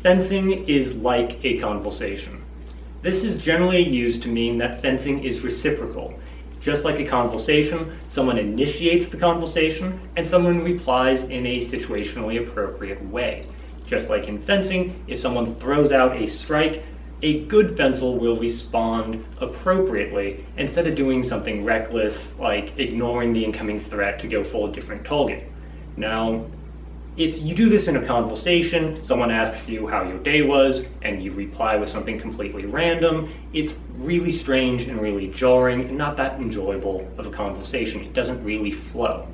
Fencing is like a conversation. This is generally used to mean that fencing is reciprocal. Just like a conversation, someone initiates the conversation and someone replies in a situationally appropriate way. Just like in fencing, if someone throws out a strike, a good fencer will respond appropriately instead of doing something reckless like ignoring the incoming threat to go for a different target. Now, if you do this in a conversation, someone asks you how your day was, and you reply with something completely random, it's really strange and really jarring and not that enjoyable of a conversation. It doesn't really flow.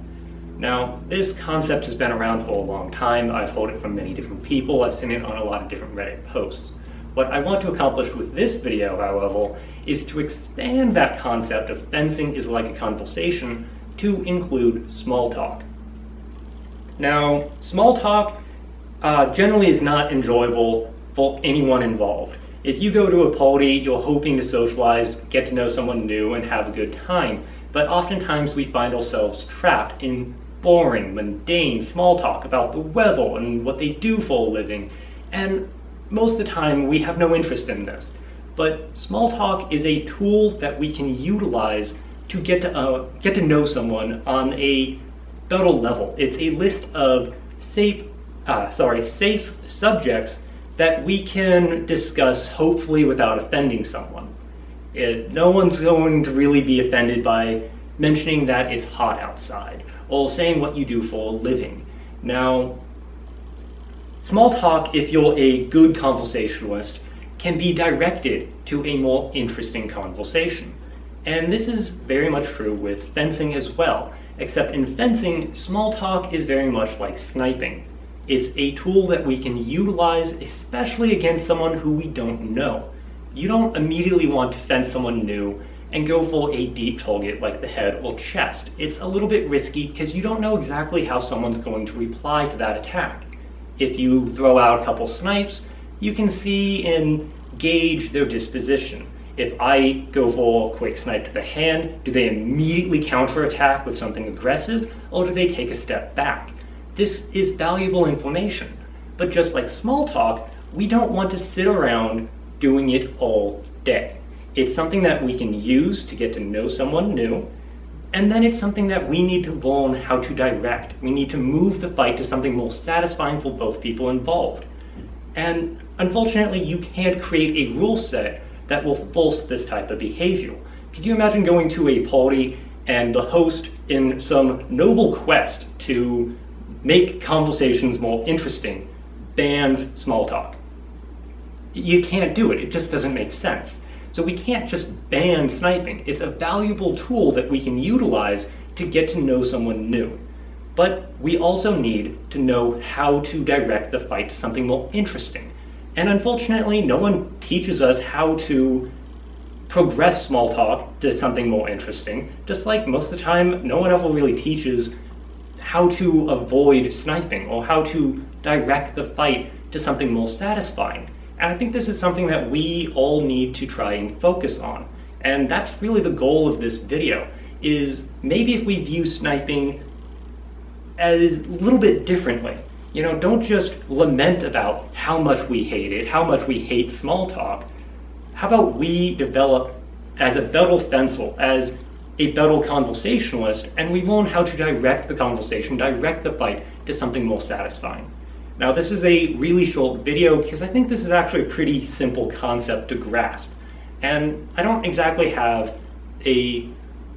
Now, this concept has been around for a long time. I've heard it from many different people. I've seen it on a lot of different Reddit posts. What I want to accomplish with this video, however, is to expand that concept of fencing is like a conversation to include small talk. Now, small talk generally is not enjoyable for anyone involved. If you go to a party, you're hoping to socialize, get to know someone new, and have a good time. But oftentimes we find ourselves trapped in boring, mundane small talk about the weather and what they do for a living. And most of the time we have no interest in this. But small talk is a tool that we can utilize to get to know someone on a better level. It's a list of safe subjects that we can discuss, hopefully without offending someone. No one's going to really be offended by mentioning that it's hot outside or saying what you do for a living. Now, small talk, if you're a good conversationalist, can be directed to a more interesting conversation. And this is very much true with fencing as well. Except in fencing, small talk is very much like sniping. It's a tool that we can utilize, especially against someone who we don't know. You don't immediately want to fence someone new and go for a deep target like the head or chest. It's a little bit risky because you don't know exactly how someone's going to reply to that attack. If you throw out a couple snipes, you can see and gauge their disposition. If I go for a quick snipe to the hand, do they immediately counterattack with something aggressive, or do they take a step back? This is valuable information. But just like small talk, we don't want to sit around doing it all day. It's something that we can use to get to know someone new, and then it's something that we need to learn how to direct. We need to move the fight to something more satisfying for both people involved. And unfortunately, you can't create a rule set that will force this type of behavior. Could you imagine going to a party and the host, in some noble quest to make conversations more interesting, bans small talk? You can't do it. It just doesn't make sense. So we can't just ban sniping. It's a valuable tool that we can utilize to get to know someone new. But we also need to know how to direct the fight to something more interesting. And unfortunately, no one teaches us how to progress small talk to something more interesting. Just like most of the time, no one ever really teaches how to avoid sniping or how to direct the fight to something more satisfying. And I think this is something that we all need to try and focus on. And that's really the goal of this video, is maybe if we view sniping as a little bit differently. You know, don't just lament about how much we hate it, how much we hate small talk. How about we develop as a better fencer, as a better conversationalist, and we learn how to direct the conversation, direct the fight to something more satisfying. Now, this is a really short video because I think this is actually a pretty simple concept to grasp. And I don't exactly have a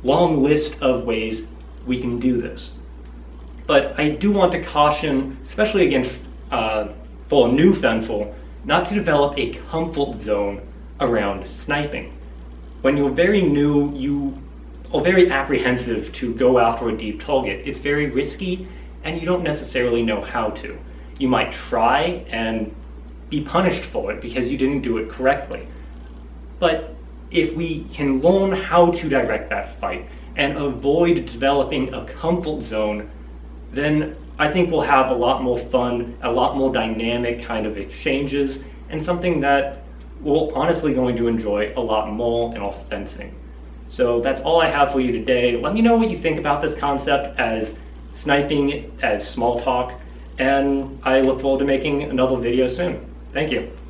long list of ways we can do this. But I do want to caution, especially against for a new fencer, not to develop a comfort zone around sniping. When you're very new, you are very apprehensive to go after a deep target. It's very risky, and you don't necessarily know how to. You might try and be punished for it because you didn't do it correctly. But if we can learn how to direct that fight and avoid developing a comfort zone, then I think we'll have a lot more fun, a lot more dynamic kind of exchanges, and something that we're honestly going to enjoy a lot more in our fencing. So that's all I have for you today. Let me know what you think about this concept as sniping, as small talk, and I look forward to making another video soon. Thanks. Thank you.